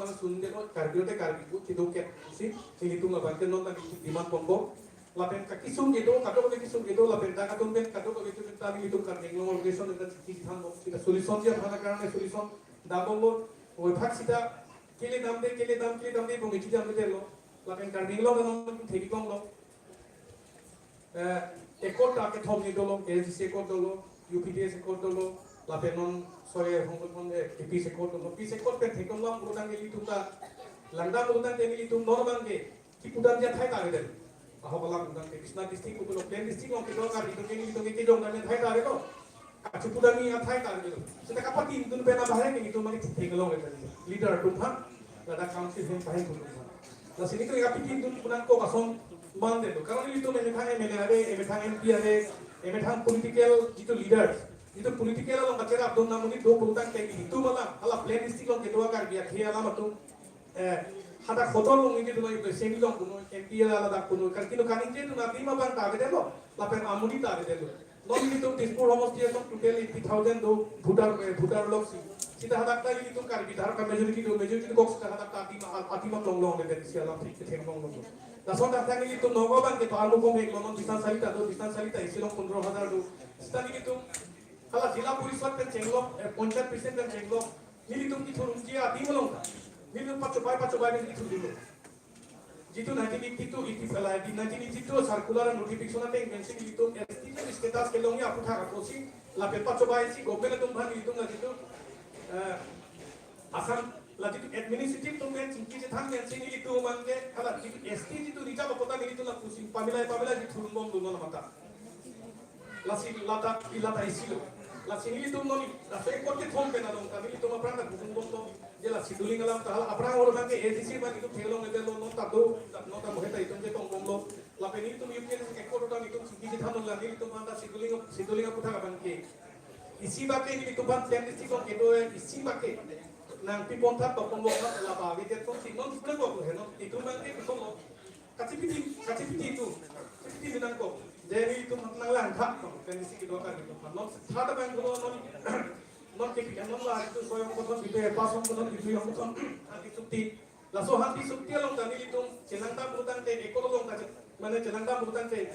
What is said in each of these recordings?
mana sunde no kardio te kardio kita ke si ini tu ngabanten no tadi di mat pombo lapen kaki sung gitu kado kaki sung gitu lapen dah kado ben kado kaki itu tadi itu kan yang organisasi dan kita than kita solution dia mana karena solution dah pombo ওই ভাগ সিটা কেলে দাম দে বঙ্গে কি দাম দে লো লাপেন কার্ডিং লো দাম থেকি কম লো একট টাকে থম নি দলো এসডিসি একট দলো ইউপিডিএস একট দলো লাপেন নন সরে হংকং এপিস একট দলো পিস একট পে থেকম লো মুদাং গেলি তুতা langdang mudan gেলি তুম নরবাং গে কি পুদান যা থাই তারে দেন আহবালা মুদাং কে কৃষ্ণা ডিস্ট্রিক্ট কুলো প্লেন ডিস্ট্রিক্ট লো কে দো কারি তো গেলি তো কে জং দানে থাই তারে তো Acu pudani athai tar gitu. Kita kapan tin pena bahaya nih gitu mari tinggalong itu. Leader tumpang, ada council yang bahaya tuh. Nah sini kalau kapi tin punan ko kasong mande tuh. Karena itu memang MLA, memang MP ada, memang political itu leaders. Itu political lo macam abdul namun itu pulutan kayak gitu malah. Alah plan district lo kedua kar biar dia lama tuh. Hada kotor lo ini tuh itu semi lo kuno MP ala dak kuno. Kan kino kanin itu nanti mah bang tak ada lo. Lapen amuni tak ada lo. Lagi itu Dispur Homos dia kan totally 3,000 do Bhutar log si. Kita hadak tadi itu kar bidar ka majority box kita hadak atima long dari sialam ঠিক ঠিক long. Dason dak tadi itu nogoban ke palu kom ek lomon distance salita isilong 15,000 do. Stani itu kala jila puriswat kan chenglok 50% kan chenglok. Nili tum ki thurun ji ati molong. Nili pacobai ni thurun. Jitu 1982 itu pela di 1982 circular notification ate mention itu STP status ke longnya aku thak aku si la pepa coba si government tum bhan itu la jitu asam la jitu administrative tum men chinki je thang mention itu mangge kala jitu ST jitu rija bapota ni itu la pusi pamila jitu rumbom duno mata la si lata isilo la sini itu noni la fe korte thom pena dong kami itu mapranga rumbom to jela siduling alam tahal aprang or bangke ADC ban itu thelong edelo no ta moheta itu je tong bomlo la peni itu yuken ekor ta itu sigi thamon la ni itu manda siduling putha bangke isi bake ni itu ban tem district ko kedo isi bake nang pi ponta to pombo la ba ge to si non pura ko heno itu bangke itu lo kacipiti itu bilang ko jadi itu nang lang thak to pen sigi do ka itu non thada bang ko non kepikiran non lah itu soalnya kotor gitu ya pasang kotor gitu yang kotor hati sukti langsung hati sukti long tadi itu celangta burutan teh ekor long tadi mana celangta burutan teh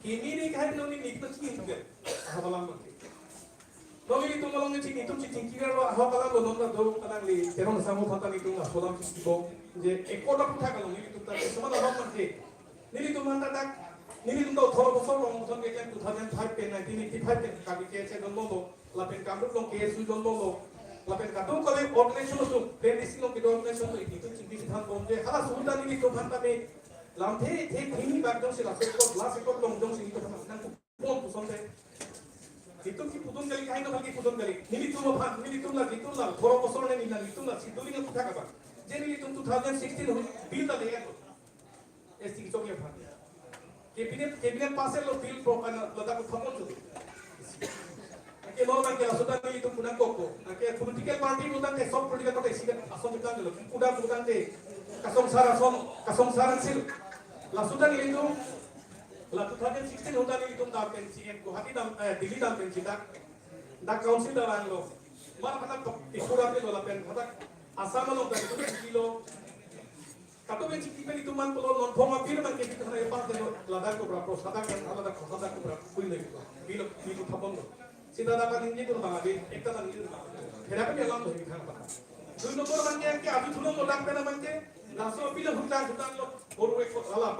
ini nih kayak noni itu sih juga apa lama noni itu malongnya sih itu sih kira lo apa lama lo nonton tuh kadang li terong sama kata itu nggak solam sih kok jadi ekor dah putar kalau ini tuh tadi semua dah lama sih ini tuh mana tak ini tuh thor bosor long bosor kayak 2005 pen 1985 pen kami kayak saya dulu lapen kamruk long KSU jondo lo lapen kadung kole organization lo plan isi long kido organization lo itu cingki sidhan bomje hala sudan ini to bhanta me lamthe the thini bagdong se la sekot long dong sing to nang pon pusong se itu ki pudon kali kaino kali pudon kali nili tu bhan nili tu la gitu la thoro bosor ne nila itu la siduli nga kutha ka je nili tu 2016 bill da dega to esti ki chokle bhan cabinet pasel lo bill pro kana lada ko thamon to ke normal ke sudah itu punang koko ke political party punang ke sob political party sih asal bukan dulu bukan deh kasong saran sih lah sudah itu lah 2016 sudah itu tak pensi Guwahati dan Delhi dan pensi dak council dalam lo mana kata ikuran itu lah pen kata asam lo dari itu kilo kata pensi kita itu man pelon non forma firman ke kita hari pas itu ladang ko berapa sadar kan ladang ko berapa kuil itu bilo tapon lo sida dapat ini tuh bang abi ekta lagi itu kenapa dia langsung dari kan pak dulu nomor bangke yang abi dulu modal pena bangke langsung pilih hutan lo boru ekor ala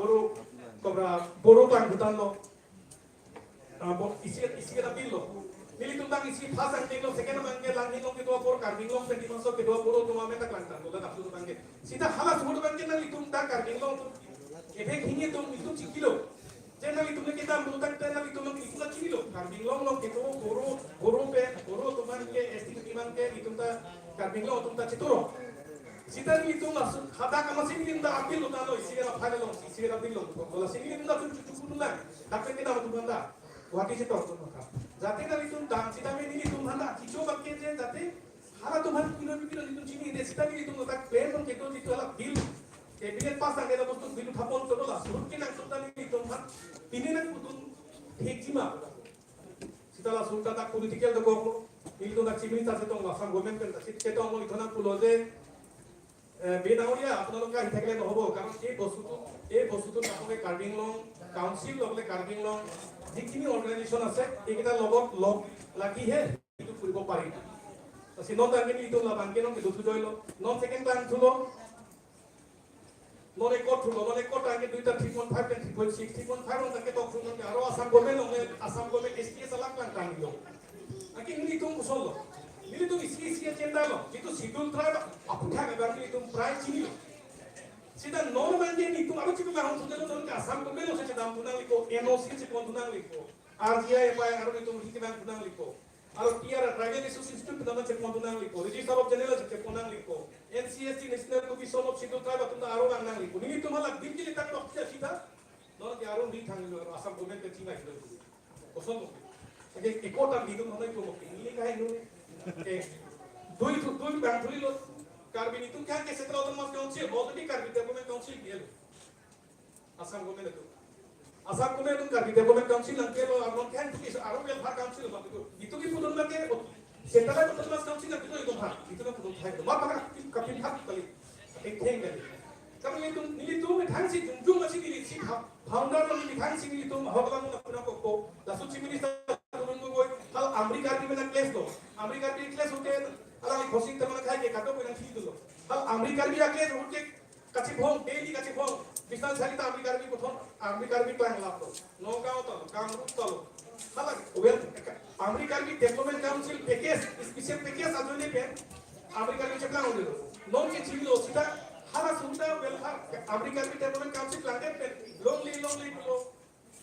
boru kan hutan lo isi kita pilih milih tuntang isi pasang tinggal second bangke langit lo kedua boru karbing lo senti masuk kedua boru tuh mama tak lantar lo dah dulu bangke sida halas boru bangke nanti tuntang karbing lo tuh efek ini tuh itu cikilo Jangan itu kita bukan jangan itu itu lagi kilo kambing long itu buru teman ke estimasi teman ke itu ta kambing long itu ta cituro sita itu masuk kata kamu sini kita ambil lo talo isi era phale long isi era bil long kalau sini kita tuh cukup lah tapi kita mau banda Guwahati situ tuh maka jate kali itu dan sita ini itu banda kicho bakke je jate hala tuh kilo itu sini deh sita itu tak plan long itu ala bil cabinet pass angge da bostu bilu thapon to la surki nang sultan ni to man ini nang putun hekima sitala sultan tak political da ko itu da chimini ta se to asam government kan sit ke to mo ithona pulo je বেনাউৰিয়া আপোনালোকে আহি থাকিলে নহ'ব কাৰণ এই বস্তুটো আপোনালোকে কাৰ্বি আংলং কাউন্সিল লগতে কাৰ্বি আংলং যিখিনি অৰ্গেনাইজেশ্যন আছে এইকেইটাৰ লগত লগ লাগিহে এইটো কৰিব পাৰি non tanggini itu lah bangkino itu sudah lo non second time tuh non ekor tangke 3.5 dan 3.6 3.5 orang tangke tok non karo asam gome STS alam kan tangi lo akhirnya ini tuh solo ini tuh isi agenda lo itu sidul tribe apa kan berarti itu price ini lo sida non banjir itu apa sih tuh nggak sudah lo non asam gome lo saja dalam tunang liko NOC sih pun tunang liko RGI apa yang harus itu mesti kan tunang liko Aro tiara tribal resource institute nama cek montunang liko, register of general cek montunang liko, NCST national commission of sidul tribe tunda aro nang liko. Ini tu malah bingkil itak nok cia sida, non ke aro di thang lo asam government ke cina itu. Kosong tu. Oke, ekotan di tu mana itu mungkin. Ini kaya ini. Doi bang tuli lo karbin itu kan ke central autonomous council, already karbin development council dia lo. Asam government itu. Asam government itu karbin development council nang ke lo aron kan tu is aro welfare council lo itu ki pudon lagi central autonomous council nang itu ha itu na pudon thai ma pa kapin hat kali ek theng kali kami itu nili tu me thang si jungjung masih nili si founder lo nili thang si nili tu hogla mo na ko la suchi minister turun ko hal amerika ki mena class lo amerika ki class hote ala ni khosing tamana khai ke kato ko na thi lo hal amerika ki class hote kachi phong daily kachi phong bisal sali ta amerika ki ko amerika ki plan la to no gao to kamrup to hal well American Development Council package, special package ajude pe American chakla hode non ke chilo sita hara sunda welfare American Development Council planted pe long li lo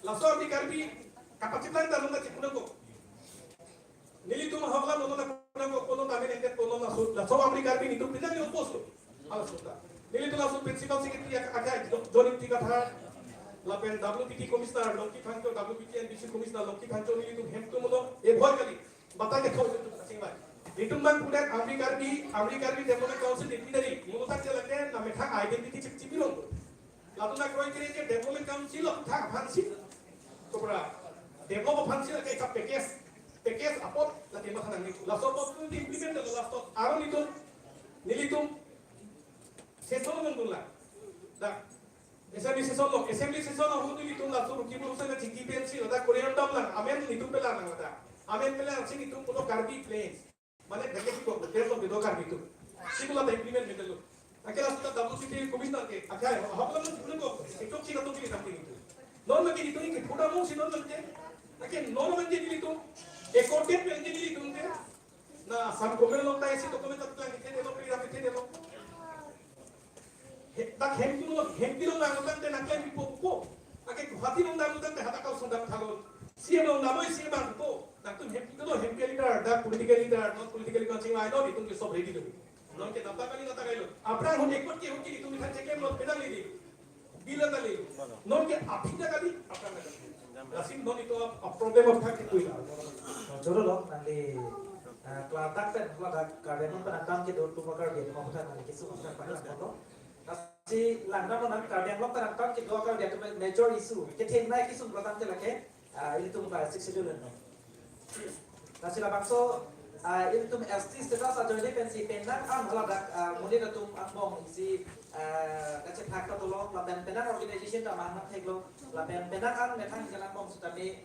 laso American bi kapasitas dalunga chikuna ko nili tum hawla no na kono tame nende kono na laso American bi nitu pinali opposto ala sunda nili to laso principal secretary aka jonin tiga tha lapen WPT commissioner Lokki Phancho WPT and BC commissioner Lokki Phancho ni itu hem tu mulo e bhoi kali bata ke khau tu sing bai itu man pudak American Development Council dictionary mulo tak lage na metha identity chip chipilong lato na koi kire ke development council tha phansi topra develop phansi ke ka package apot la tema khana ni la so pot tu implement la last aro ni tu nilitum sesono ngula da Assembly session aku tu itu lah suruh kita urusan dengan GPNC, ada Korean dam lah, amen itu pelan ada, amen pelan sini itu punya karbi planes, mana dekat itu, dekat itu karbi itu, sih lah implement betul. Akhirnya sudah WPT commissioner ke, akhirnya, apa lagi punya kok, itu sih kata kita sampai itu. Non lagi itu ni, kita mau sih non lagi, akhirnya non lagi itu, ekor lagi itu mungkin, nah, sam komen long tay sih, komen tak lagi, ini lo pilih apa ini lo. Tak hempilong namutan te naklen pipo ake hati nong namutan te hata kau sondam thalon sia nong namoi sia bang po nak tu hempil leader da political leader non politically coaching lai do itu ke sob ready do non ke nata kali nata gailo apran hon ekot ke hon ki itu mithan chekem lo pedal li bila tali non ke aphinda kali apran kali rasim non itu problem of thak koi la joro lo nali klatak ten klatak karen penakam ke do tu makar dia mau than nali kisu makar pada lo si langkah menang kalian lo terangkan kita akan dia tu major issue kita naik isu pertama je lagi ini tu muka seksudul no nasi labangso ini tu ST status aja ini pensi penang am kalau dak mudi tu ambong isi kacet hak tu lo laban penang organisation tak mana tek lo laban penang am metang jalan ambong sudah ni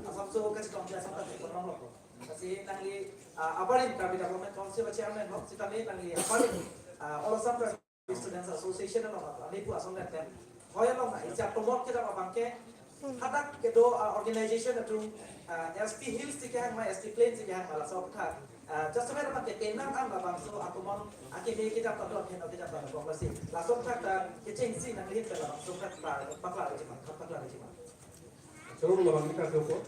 asam so kacet orang biasa tak ekonom lo kasi nangi apa ni kami development council chairman lo kita ni nangi apa ni all some Students Association na mga ani po asong natin. Hoya long na isa promote kita mabangke hadak kedo organization atu SP Hills tikang ma SP Plains tikang mala so kha just mere mate tenang am babang so atumon ake me kita patlo pheno kita patlo komasi la so kha ta kitchen si na hit la so kha pakla ri ma so lo bang kita ko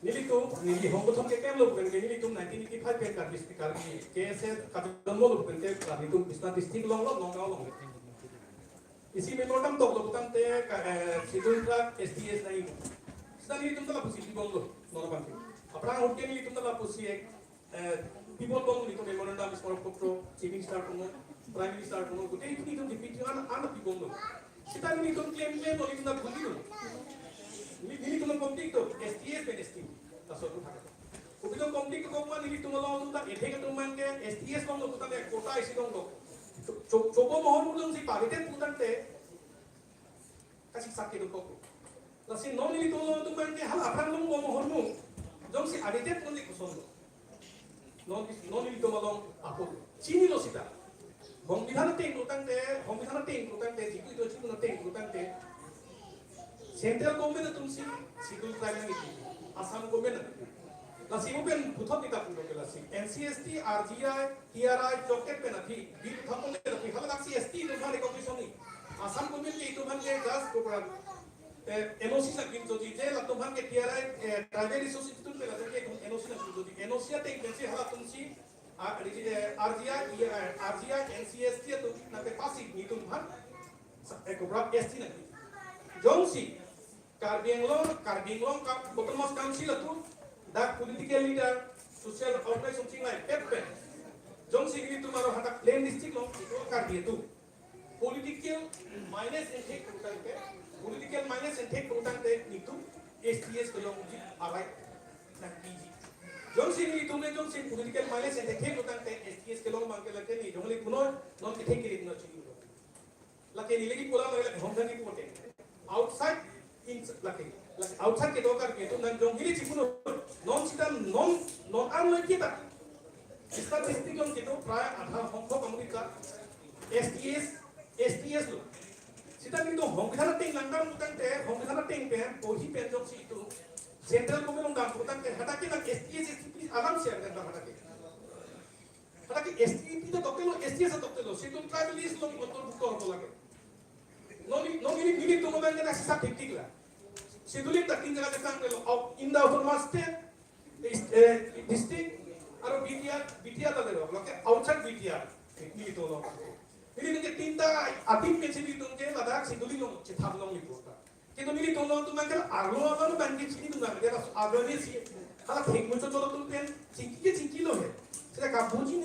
nili hong thong ke kem lo bukan ke nili tum 1985 pen kar district kar ki KSS kadon mo lo bukan ke kar tum bisna district long long isi memorandum to lo bukan te sidul tra STS nai sedang nili tum tala pusi bong lo no bang aprang hot ke nili tum tala pusi ek people bong nili tum memorandum is for propro chief minister kono prime minister kono gute nili tum dipiti ana people lo sedang nili tum claim lo nili tum buli lo nili tum konflikto STS pen STS tasod tu thak upilo konflikto ko man nili tum lo tum ta ethe ke tum man ke STS long lo tum ta kota isi long lo coba mohon ulung si paritet putan te kasih sakit itu kok. Lasi non ini tuh tuh kan ke hal apa lu mau mohon mu, jom si aritet pun dikuson. Non ini tuh malong apa? Sini lo sita. Hong bidana ting putan te, jiku itu jiku na ting putan te. Central government तुम सी सिकुल ट्राइबल की असम गवर्नमेंट लसी वो पेन बुथक निका पुरो के लसी NCST RGI TRI चौकेट पे नथी बी बुथक ने नथी हल लसी ST तो भारे कॉम्पिटिशन नहीं असम गवर्नमेंट के तो भान के 10 प्रोग्राम NOC ना किन जो चीजें लतो भान के TRI ट्राइबल रिसोर्स इंस्टीट्यूट पे लगे NOC ना जो चीज NOC ते कैसे हला तुम सी RGI NCST तो ना पे पासी नी तुम भान एक प्रोग्राम ST ना जोंसी Karbinglong ka bottom of council tu dak political leader social organization something like pepe jong sigi tu maro hata plain district long itu karbi tu political minus and take utang te itu STS ko long ji alai na PG jong sigi tu ne jong sigi political minus and take utang te STS ko long mangke lake ni jong le kuno non ke take ni no chi lake ni legi pola lake homdani pote outside in laki outside ke dokar ke tu nan jong hili chipuno non sita non an lagi kita statistik long kita pray adha hongkong komunika STS lo sita ni to hongkong ting langgar bukan te hongkong ting pe pohi pe jong si itu central government dam bukan te hata ke STS alam share kan hata ke STP to dokter lo STS to dokter lo situ tribalist lo motor bukor ko lage no ini to mo bangga sa tik la Siduli tak tinggal di sana lo inda autonomous state district aro BTR tak ada lo ke outside BTR ini itu lo ini ni tinta atim pensi itu ke ladak siduli lo cetak lo itu kita ini itu lo tu macam arlo lo bangga sini tu macam dia agak ni sih kalau thik muncul lo tu pen cingki lo he sudah kapuji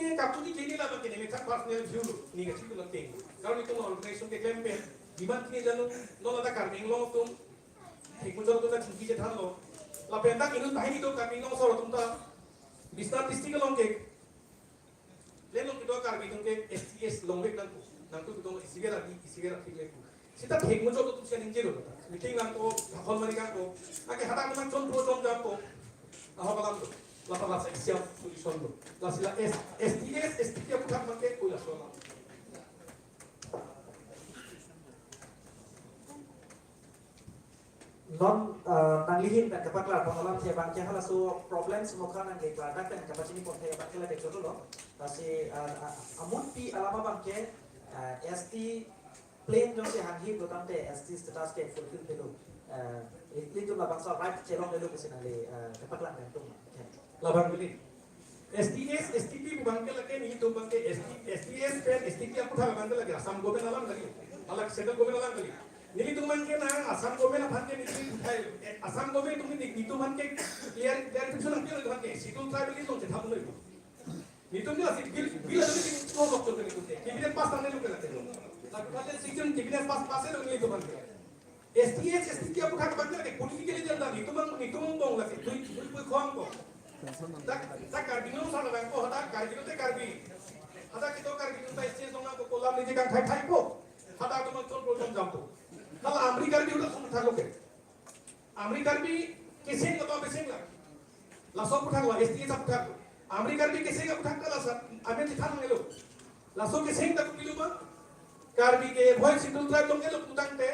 kini lah macam ni tak personal view lo ni ke cipu lo ting kalau itu lo organization ke campaign di mana kini janu lo ladak karbing lo tu एक मुझे तो ना चिंकी जे थान लो ला पेंटा किनु ताही तो कामी नो सरो तुमता बिस्तार डिस्ट्रिक्ट लोंग के ले लोंग कितो कारबी तुम के STS लोंग एक नंतु तो इसिगेरा ठीक ले सिता ठीक मुझे तो तुमसे निंजे रो मीटिंग नंतो हल मरी का को आके हटा मन चोन प्रो चोन जाप को आहो बलाम तो ला पला सेक्शन सोल्यूशन लो ला सिला STS के पुठा मन के कोई Asola non nanglihin dan kapakla pengolam dia bangkit hala so problem semua kan nangli kladak dan kapak sini pun saya bangkit lebih dulu loh kasi amun pi alama bangkit ST plain jong si hanghi bukan te ST status ke fulfill dulu itu jumlah bangsa right celong dulu kesini nangli kapakla dan tuh labang beli STP bangkit lagi ni itu bangkit STS pen STP aku tak bangkit lagi asam goben alam lagi alak sedang goben alam lagi Nili tuman ke na asam government aphan ke nili uthai asam government tumi nitu man ke clear picture ang kyo ke sidul tribalism lo jetha noi nitu ni asit bil adami no doctor ke nitu cabinet pass करने लोग लगते हैं लगभग section cabinet pass lo nili tuman ke ST के apun hak bagna ke politically janda nitu man bong lagi tui khom ko tak karbino sa la ko hata karbino te karbi hata kito karbino ta stage dona ko kolam ni jekan thai ko hata to man chon program jampo kalau Amerika भी उधर सुन था लोगे Amerika भी किसी का तो बेसिंग ला लासो उठा लो STS सब उठा लो Amerika भी किसी का उठा कर लासा अबे दिखा लोगे लो लासो किसी का तो किलो बा कारबी के वॉइस सिंगल ट्राइब लोगे लो उठांग पे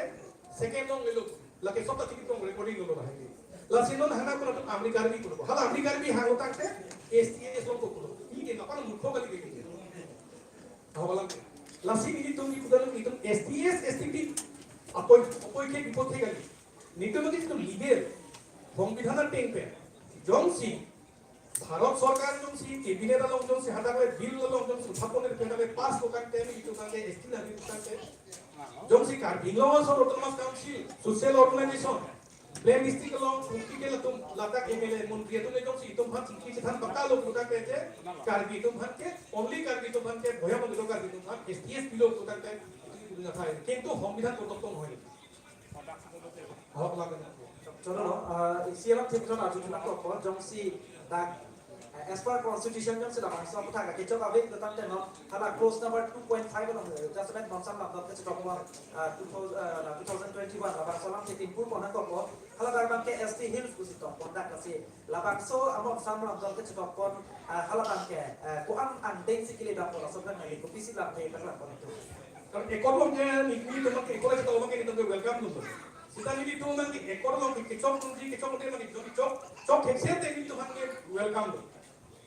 सेकंड लोगे लो लगे सब तक कितने रिकॉर्डिंग लो भाई लासिनो हना को तो Amerika भी करो हाला Amerika भी हां उठांग पे STS लोग को करो ये ना अपन मुखो गली के हां वाला लासी भी तुम की उधर की तुम STP Apoy ke gali. Nito mati tu legal. সংবিধানের টেং पे. জংসি ভারত সরকার জংসি কেবিনেট আলো জংসি হাটা করে বিল আলো জংসি উত্থাপনের পেটালে পাস কোকাতে ইতো কাকে এসটি লাগি কোকাতে. জংসি কার্বিং ল সর autonomous council social organisation plain district ল কুটিকে লতুম লাতা এমএলএ মন্ত্রী তো জংসি ইতম ভাত চিকি চিথান বাকা লো কোকাতে যে কার্বি তুম ভাতকে অনলি কার্বি তুম ভাতকে ভয়া মন্দির কার্বি তুম ভাত এসটিএস বিলো কোকাতে কিন্তু সংবিধান প্রদত্ত নহয় হক লাগে চলো sialam thekron aju tuna ko jongsi dak as per constitution yang sudah bangsa putar ke kecok abis tentang tenor hala clause number 2.5 dalam adjustment bangsa lapor ke cekok 2021 labang solam timpul konan kok hala darbang ke ST Hills kusito kontak kasi labang so amok samlam dal ke cekok kon hala bang ke ko ang deng sikili dapol asobdan ngali ko pisi lam te takla kon itu Kalau ekonominya ni teman ekonomi kita ngomong ini tentu welcome dulu. Kita ini tuh nanti ekonomi kecok nanti nanti cok headset ini tuh nanti welcome dulu.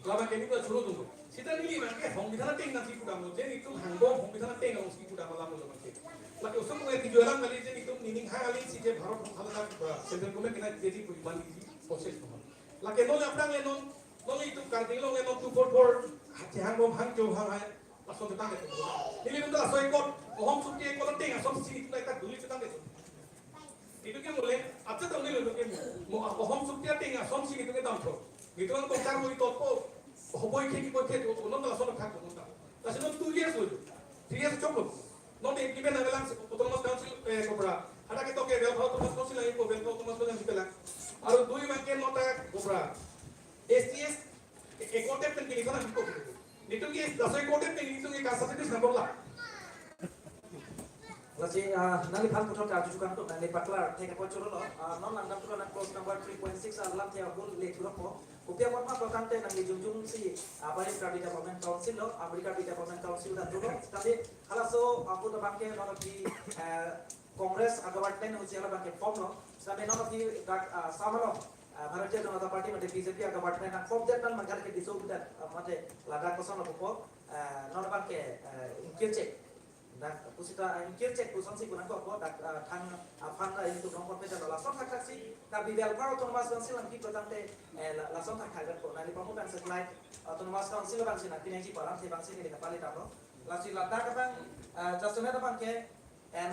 Lama kini kita suruh dulu. Kita ini nanti hong kita nanti nasi kuda mau jadi itu hanggong hong kita nanti nasi kuda malam dulu nanti. Lagi usung mulai dijualan kali jadi itu nining hal sih jadi baru hal sentral komen kita jadi bukan di proses tuh. Lagi nol apa nol itu karting nol 244 hanggong hangjo hang Pasal kita itu, ini kita asal ikut, orang suci ikut penting, asal sih kita dulu kita itu. Itu kan boleh, apa tuh nih loh kan, mau orang suci penting, asal sih itu kita tahu. Gitu kan kalau cari itu apa, boy kek, non asal tak tahu, non tahu. Tapi non 2 years dulu, 3 years cukup. Non implement avalang, otomatis council kopra. Ada kita ke bel otomatis council lagi ko bel otomatis council kita lah. Aru 2 mangke nota kopra. STS ekotek kan kini kan kita. Itu ki dasar kode ini itu ki kasar itu nombor lah. Lagi nanti hal putar kaju juga untuk nanti patlar tega pocor lo non landam tu nak close number 3.6 alam tiap bul late lo upia apa pertante nanti junjung si apa yang Amerika Development Council lo Amerika Development Council dan dulu tapi kalau so aku tu bangke non di Kongres government usia lah bangke form lo sampai non di sama lo Bharatiya Janata Party मध्ये BJP government ना फॉर्म देत मगर के दिसो बुदा मध्ये लागा कोसन को non bangke इनकेचेक ना पुसिता इनकेचेक पुसन si kunang ko dak thang afan itu nongkot pe jalo lason thak thak si na bidal par autonomous council ang ki protante lason thak thak ko na ni pamutan satellite autonomous council bang sina tinai param se bang sini kapali talo lasi lata ka bang jasuna bang ke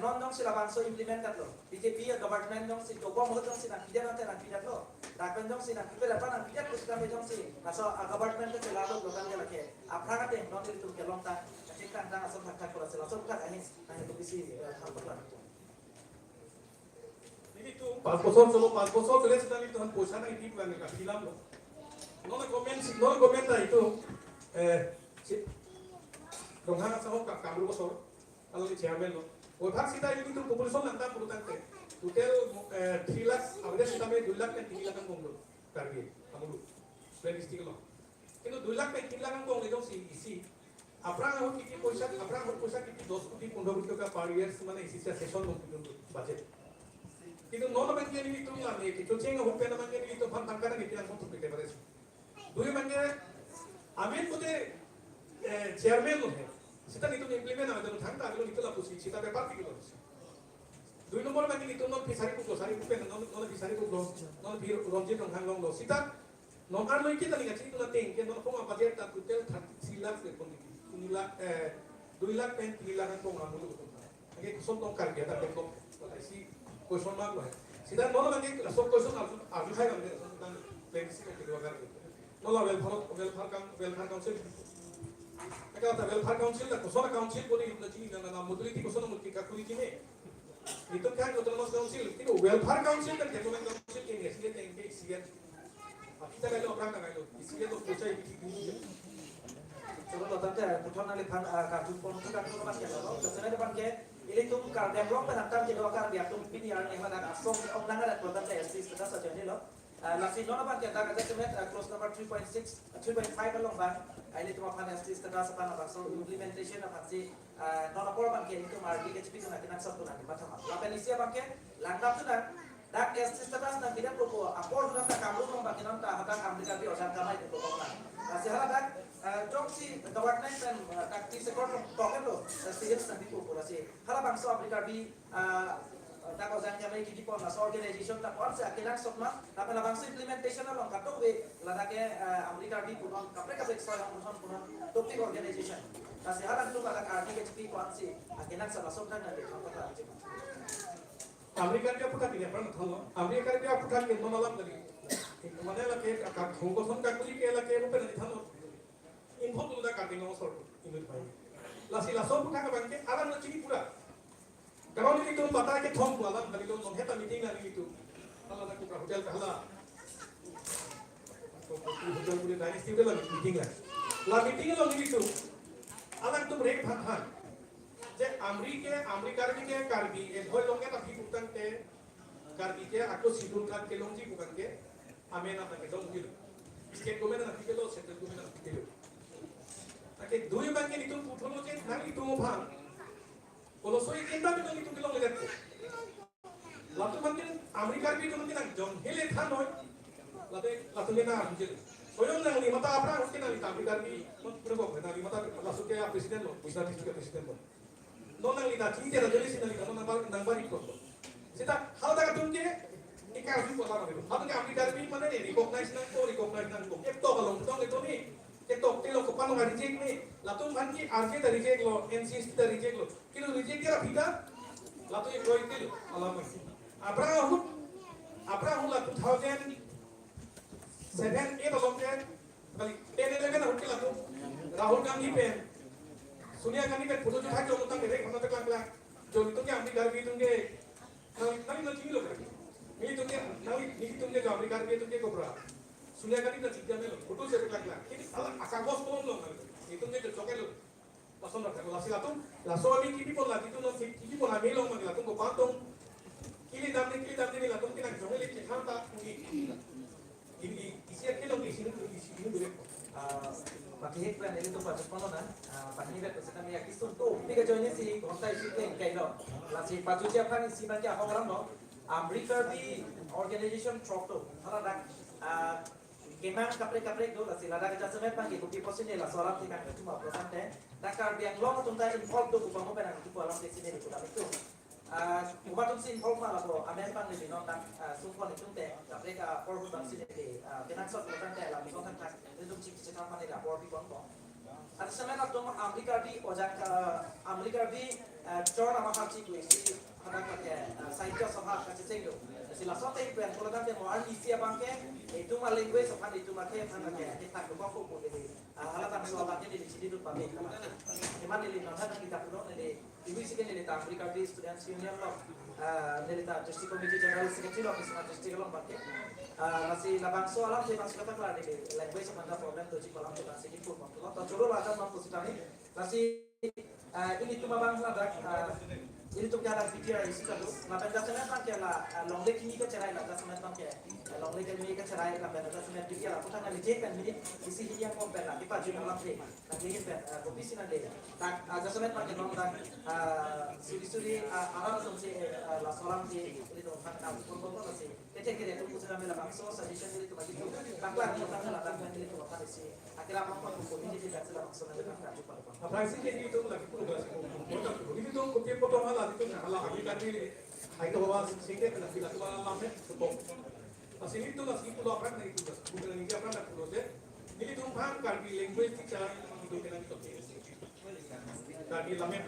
non dong sila bang so implement kat lo BJP government dong si to bom dong sina kidan ante na kidan lo dakon dong sina kipela pan kidan pusita me dong si naso government ke lalo lokan ke lake apra ka te non itu ke long ta kan dan asal tak kalau sila so kan ini nah itu bisi hal berlaku Ini tuh pas posol solo sedang itu han posana itu kan ka film lo. Non komenta itu si Ronghana sa ka kamru posol kalau di chairman lo. वो भाग सीधा ये तो पॉपुलेशन लगता है पुरुषां के टोटल 3 लाख अवरेज सीधा में 2 लाख में 3 लाख का कम लो करके हम लोग स्टैटिस्टिक लो किंतु 2 लाख में 3 लाख का कम ले तो इसी अपराध हो कितनी पैसा कितनी 10 कोटी 15 कोटी का पर ईयर माने इसी से सेशन लो बजट किंतु नॉन बैंक के लिए तो ना नहीं कि तो चेंग हो पे ना बैंक के लिए तो फंड तंका नहीं किया तो पिटे बरे दुई बैंक आमिर को दे चेयरमैन लो है Sita nito implement na dalam thangta aglo nito la pusi sita be parti kilo. Dui nomor mani nito non pisari ko sari ko pen non pisari ko non bir romje non hanglong lo sita non arlo ikita ni ngati to na teng ke non ko ma budget ta total 3 lakh le kon ni 2 lakh pen 3 lakh ko ma mulo ko. Age kuson tong kar gya ta pen ko si question mark lo hai. Sita non mani so question arlo khai gamne tan pen si ko ke agar. Non la welfare council Kata welfare council la kusona council ko ni na chini na modality kusona multi ka kuli kine itu kan autonomous council itu welfare council kan development council ke ni sile tenge sile kita kalau orang kan itu sile to puchai ki Coba lo tante putar nali pan kartu pon tu kartu mas ya lo jasana depan ke ili tum kar develop penantam jadi wakar dia tum pini yang emang ada asong om nangara lo tante SC sudah saja ni lo Lasi nona ban kita kata semet close number 3.6 3.5 along ban ini cuma pan ST setelah sepan apa so implementation apa sih nona por ban kita itu margi ke cipi sana kita satu nanti macam apa lapan isi ban kita langkah tu nak dak ST setelah nak tidak perlu apor tu nak kamu nong ban kita tak hata Amerika di osan kamai itu pokoknya lasi hala dak jok si government dan dak ti sekor token lo ST itu nanti perlu lasi hala bangsa Amerika di tak kau jangan kami kiki pon las organisation tak pon saya kira sokma tapi la bangsa implementation la long kato be la dake Amerika di punon kapre soal punon topic organization kasi haran tu kata RDHP pon si akenak sa lasok dan de kata aja Amerika dia putar dia pernah tahu Amerika dia putar ke non alam dari mana la ke ka khongo son ka kuli ke la ke rupen ni thano info tu da ka dino sor imut pai la si la so putar ka bangke alam na chini pura Kalau itu bata ke thom alam dari lo non heta meeting na itu. Kalau aku hotel ka hala Hujolpuri dynasty udah lagi meeting lah. Lah meeting lo gitu. Anak tuh break han. Je Amerika ke Karbi, hoi longnya tapi bukan ke Karbi ke aku sidulkan ke longji bukan ke Amena ke dong gitu. State government na tikelo, central government na tikelo. Ake dui bangke itu putulo je nang itu bang. Kalau soal kita itu itu belum lihat. Lalu mungkin Amerika itu mungkin nang John Hele kan hoy. Lalu kita ambil. Soalnya nang lima tahun apa mungkin nang Amerika itu berapa? Nang lima tahun lalu ke presiden lo, bisa juga presiden lo. Non nang lima tinggi ada jadi sih nang balik kok. Kita hal tak tunggu ikan itu pola mana itu. Hal tak Amerika itu mana ni recognize nang ko. Ketok kalau tong itu ni. Ketok lo kepan nggak reject ni. Lalu mungkin RJ dari reject lo, NCS dari reject lo. Kilo reject kira kita. Lalu yang kau itu alamat. Abraham lah 2007 along there. Kali 10-11 होके लागो. राहुल गांधी पे सोनिया गांधी पे फोटो जो था जो उतना मेरे खाना तक लागला. जो तो क्या अमेरिका भी तुमके नवी नची लोग रखे. मिली तुमके नवी तुमके जो अमेरिका भी तुमके कोपरा. सोनिया गांधी का चिट्ठी में फोटो से लागला. किंतु आकाश कौन लोग ये तुमके जो चौके लोग पसंद रखते हो लासी लातुम लासो अभी की भी बोला कि तुम लोग की बोला मेलों में लातुम को बात तुम kili damne ni latung kina jongel ke khanta ini isi kilo ke sini dulu Pagi hek plan ini tu pada sekolah na, pagi ni betul sekali ya kisah tu. Tiga join si kontai si plane kailo. Lasi paju siapa ni si macam apa orang no? Amerika di organisation trok tu. Kalau dah kemang kapre tu lasi lada kita semet pagi bukti posin ni lah seorang tiga cuma persen deh. Dakar yang long tu tak involve tu bukan apa nak tu alam di sini tu tapi tu. Umat tu sin involve malah tu Amerika ni no tak sumpah itu teh. Tapi ka forum tu sini deh. Kenak sot bukan teh lah. Bukan tak itu cik mana ni lah forum pun tu. Ada sebenarnya tu Amerika di ojak Amerika di John Amahachi tu isi ada pakai sahaja sabha kasih cenggu. Sila sote itu yang kalau nanti mau ahli siapa bangke itu malah language sabha itu pakai mana kayak kita lupa kok boleh alat yang soalnya di sini tu pakai. Emang ini nana kita perlu ini ibu sih kan ini Amerika di Students Union lo ini ta District Committee General Secretary lo misalnya district lo pakai. Masih labang soalan sih masih kata kelar ini language sama problem tu jika malam kita sedikit pun waktu lo. Tapi coba baca mampu sih tadi masih ini cuma bang ada ini tuh cara bicara isi kan nah penjelasannya kan kayak longle kini ke cerai lah dasarnya kan kayak longle kini ke cerai lah penjelasannya bicara aku tanya leceh kan ini isi ini yang kompet lah kita juga malam deh nanti ini kopi sih nanti tak dasarnya kan kayak nonton suri anak semsi lah seorang di ini tuh kan tahu pun sih kecil kecil itu sudah melakukan so suggestion itu bagi itu taklah ini kan lah kan ini tuh kan isi akhirnya apa pun ini tidak sudah maksudnya kan cuma apa sih jadi itu lagi pun belas itu tuh kopi potong malah itu kalau Amerika di itu bawa singkat dan tidak cuma lambat betul pas ini tuh masih itu apa nih itu bukan ini apa nak proses ini tuh paham kan di language teacher itu kena itu tadi lambat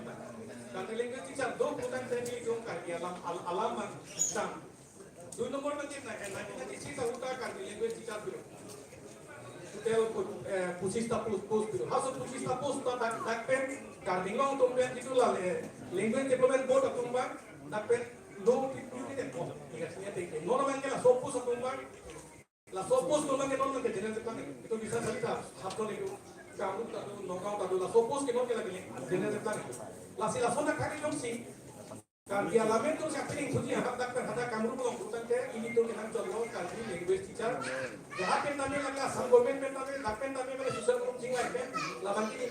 kan di language teacher dua bukan tadi itu kan di alamat sam dua nomor nanti nanti kita udah kan di language teacher dulu hotel pusista post dulu hasil pusista post tak pen Kardingong tumben itu lah language development board tumbang tapi no itu tidak kok ingatnya tinggi normalnya lah sopus tumbang lah sopus tumbang itu orang kejenis sekali itu bisa cerita hafal itu kamu tadu nongkau tadu lah sopus kita lagi jenis sekali lah sila sona kali dong sih kan dia lamen tuh siapa yang suci ada kamu belum bukan ke ini tuh kita contoh kali language teacher jahat namanya lagi sanggomen namanya lapen namanya pada susah belum singgah kan lah nanti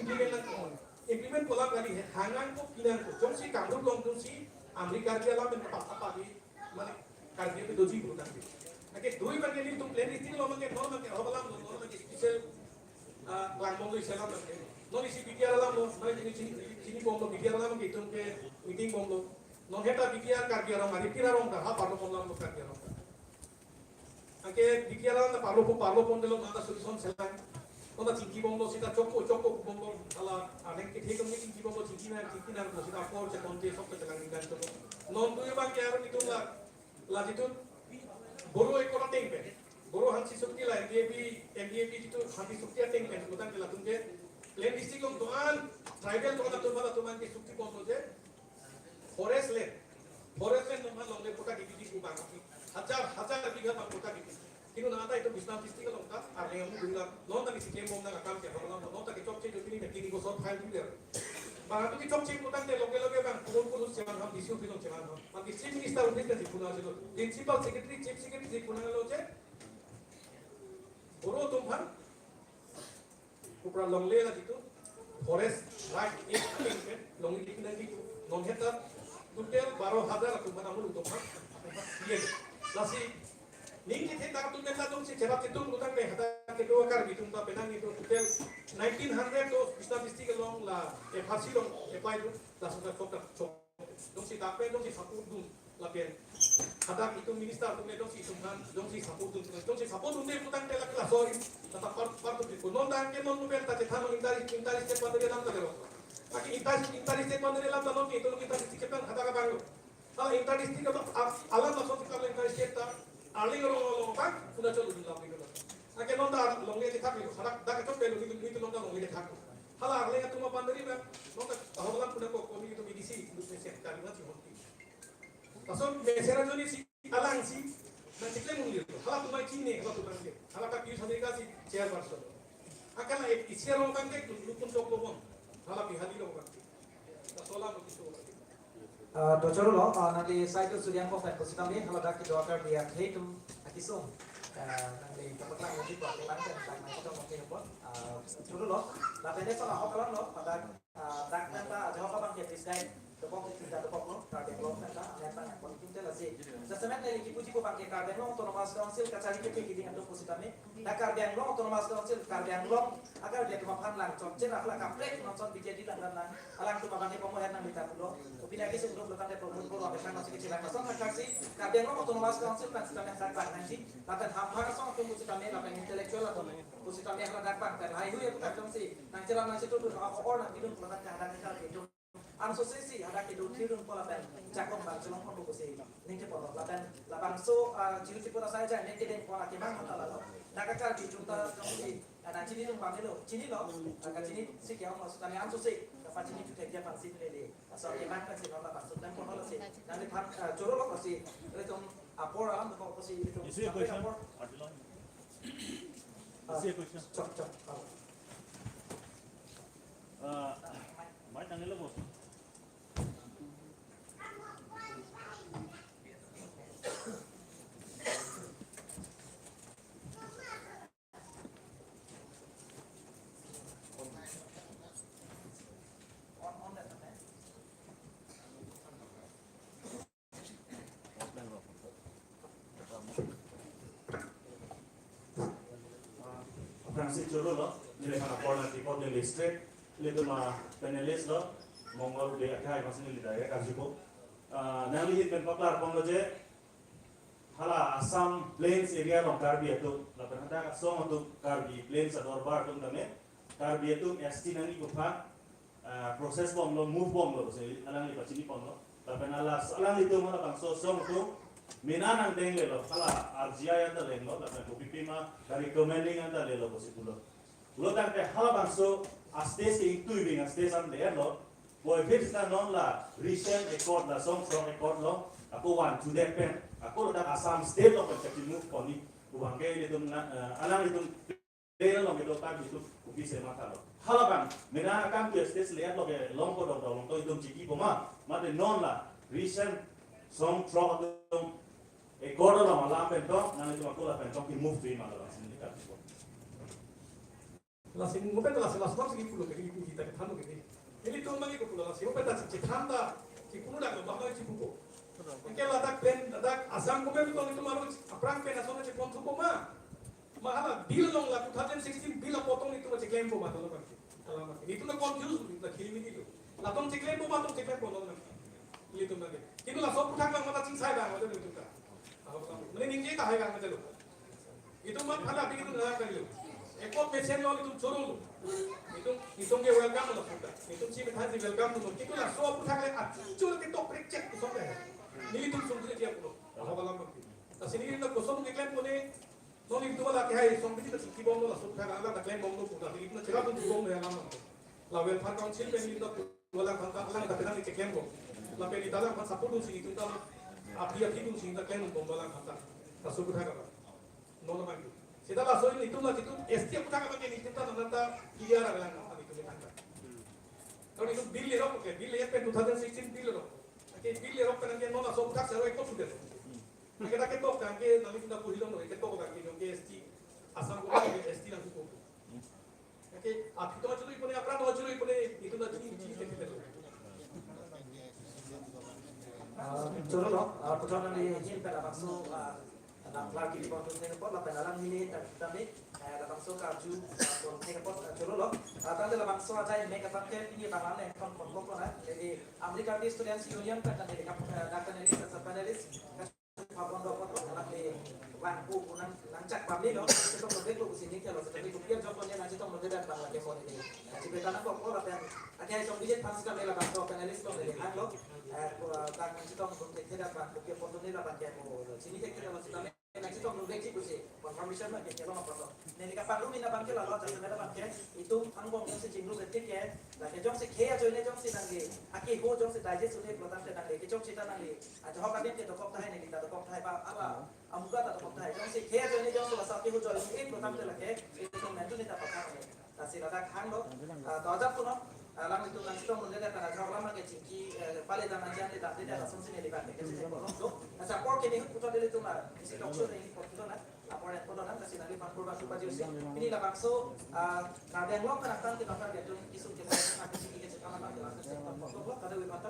implement pola kali hangan ko kinan ko jong si kamru long jong si Amerika ke alam में apa di mana karya itu doji bukan sih oke dua bagian ini tuh plan itu lo mungkin lo mungkin alam lo mungkin spesial langmong lo iselam lo isi bicara alam lo mana sini bom lo bicara alam gitu ke meeting bom lo lo heta bicara karya orang mari kira orang dah apa lo lo karya orang oke bicara alam parlo pun lo nada solution selang Onda cingki bombo sita coko bombo ala anek ke thekam ni cingki bombo cingki na ko sita for che konte sok te lang gan to non tu bang ke aron itu la itu boro ekora tengpe boro hansi sukti la MDB itu hansi sukti tengpe bukan ke la tumke land district lom doan tribal to na to bala to man ke sukti bombo je forest land normal lom le pota di ku bang हजार बिघा पर पता kinu na ata itu bisna tisti ka longta ar yang mu bila non ta si claim bom na kam ke ha non ta ke chok che kini ne kini ko sot file tu der ba tu ki chok che ko tan te loge loge bang ko seman ham disiu pilon seman ham ma ki chief minister undi ka dipuna se lo principal secretary chief secretary dipuna lo che oro tum bhan upra longle la gitu forest right in long dikna gitu non heta tutel 12,000 tum bhan amul tum bhan ye lasi ning ke ta tum meta tum se jawab itu utang be hata ke do kar gitu ta penang itu tutel 1900 to statistic long la e phasi long e pai du la so ta chok dong si tape dong si saput dum la pen hata itu minister tum dong si tumhan dong si saput dum de utang te la kla sorry tata par tu ko non dan ke non bel ta te thano intari te pandere lam ta dero aki intari te pandere lam ta non ke to intari te kan hata ka banglo ala intari te ka ala na so ka len intari te ta ali ro kan sudah cholu dum lam ni ake non da long le te thak ni hara da ka to pe ni tu non da long le thak hala ale ka tuma pandere ba non ta hawalan puna ko ni to bidisi du se se ta ni ma ti hoti pason mesera joni si alang si na tikle mun liyo hala tuma chine hala tuma ke hala ka pius hade ka si chair barso akala ek isiero kan ke lukun tok lobon hala pi hadi lo kan sola mo kisu Doctor lo nanti saya tu sudah mau fokus kami kalau dah kita akan dia hitung akisum nanti kebetulan nanti buat lepas dan saya masih tu mungkin buat dulu lo tapi ini soal hokalan lo pada dak nanti ada hokalan dia desain tepok kita tepok lo target lo nanti nanti yang paling penting adalah sih sesuatu yang kita pakai kardian lo autonomous council kacari kita gini untuk posisi kami dak kardian lo autonomous council kardian lo agar dia kemakan lang contohnya akhlak kaplek nonton bijadi lang dan alang tu makan ni pemulihan nang kita pulo opini lagi sebelum belum ada promosi pulo apa yang masih kecil nonton kasih kardian lo autonomous council kan sistem yang sakit nanti lakukan hal-hal soal posisi kami lakukan intelektual atau posisi kami yang dapat dan hari itu ya bukan sih nang cerah nang situ tu orang hidup melakukan keadaan kita asosiasi ada kedua pola pen cakap bangsulong pun buku sih ini cepat lapan lapan so jiru cipu rasa aja ini kita pola kemang mata lalu nak kacau di junta kemudian ada cini tu panggil lo cini lo agak cini sih kiau maksud kami asosiasi dapat cini tu kerja pansi ni asal kemang kan sih lapan maksud dan pola lo sih nanti pan joro lo sih itu apor alam tu kau sih itu apor cok Mai tang lo bos. Francis Jolo lo, nilai mana pernah di kode listrik, lihat mah panelis lo, mongol de akai masih nilai ya kasihku. Nanti hit ben popular pon lo je, hala Assam Plains area lo karbi itu, lapan ada kasong untuk karbi Plains atau bar tu namanya, karbi itu ST nanti bukan proses pon lo, move pon lo, jadi alang lipat sini pon lo, lapan alang itu mana bang sosong tu. Minanang dengle lo, hala arjia yang terleng lo, lapan kopi mah dari recommending yang terleng lo posisi pulo. Pulo kan pe hala bangso astes itu ibing astes am leer lo, boy fix na non la recent record la song from record lo, aku want to depend, aku lo dak Assam state lo pencet move koni, buang ke itu alang itu leer lo gitu tak itu kopi semata lo. Hala bang, minanang kan tu astes leer lo ke long ko dong long to itu ciki poma, mate non la recent song from Ekor lo malam pentok, nanti cuma kulah pentok di move tu malah sini kan. Lasin ngupet lasin lasin segi pulo kegi kita ke thanu kegi. Ini tu mangi ko pulo lasin ngupet lasin cekanda ki pulo dak bahwa ci buko. Engke ladak pen ladak asam ko itu itu malu aprang pen asona ci pon suko ma. Mahala bil long la 2016 bil potong itu macam claim ko ma to kan. Alamat. Itu na confuse kita kilimi itu. Latom ci claim ko ma to ci claim ko no. Itu nage. Itu la sok putak mata cing sai bang itu itu ka. Mending ini kahai kan macam itu mah pada begitu dah kali ekor pesen lo itu curung itu ke welcome lo sudah itu sih kita sih welcome lo itu lah so putar le acur kita precek itu sampai ini itu sungguh dia pulo apa kalau mungkin tapi ini kita kosong diklaim punya non itu malah kahai songbi kita sih bom lo lah so putar Allah diklaim bom lo putar ini kita cerah pun bom ya lama lah welfare council pen itu bola kanta Allah kita kan diklaim bom lah pen itu dalam sapur sih itu dalam api itu sih kita klaim bom bola kanta kasut putar apa nono mantu. Sida la soin itu lah itu ST aku tak akan ini kita nanda iya lah bilang apa itu kita. Kalau itu bill lerok oke bill ya pen 2016 bill lerok. Oke bill lerok kan dia nona so tak sewa ikut sudah. Kita ketok kan ke nanti kita puhilong loh ketok kan ke ST asal gua ke ST nanti ko. Oke आप तो चलो इपने अपराध हो चलो इपने itu lah चीज kita. Coro lo, putra nanti jin pada bakso nak lagi di bawah Singapore, lah penalang ini tapi bakso kaju Singapore coro lo. Tadi lah bakso aja yang mereka pakai ini tangan yang kon kon lah. Jadi Amerika di Students Union kan jadi nasionalis dan panelis Papua Dokter nanti lampu kunang nancak pamli lo. Kita mesti tu sini kalau seperti kupian contohnya nanti tu mesti dan bang lagi phone ini. Jadi betana kok orang yang akhirnya trong budget pasca mela bakso panelis tu dari hang lo. Tak nanti tu mesti tidak bang kupian foto ni lah bang mau. Sini kita masih kami nanti tu mesti cik kusi confirmation lah kita mau foto. Nanti kapan lu minta bang kita lo jadi mela bang itu anggong yang si jinglu setik ya. Lah jong si kaya join jong si nanti. Aki ho jong si digest sudah pelotan kita nanti. Jong si nanti. Atau hok kami kita kok tahan kita kok tahan apa amuka tak kok tahan. Jong si kaya join jong si basah ki ho join pelotan kita lagi. Itu nanti kita pakai. Tapi rata hang lo. Tahu tu no. Lang itu nanti tu mungkin ada kerana jauh lama ke cingki paling zaman jangan tidak langsung sini di bawah. Jadi masa por kini putar dari tu lah. Isi dokter ini por tu lah. Lapor yang podo nanti nanti pampur masuk baju sih. Ini lah bakso. Kalau yang lo kan akan kita akan dia tu isu kita akan sini kita akan ambil langsung. Kalau kada wipata,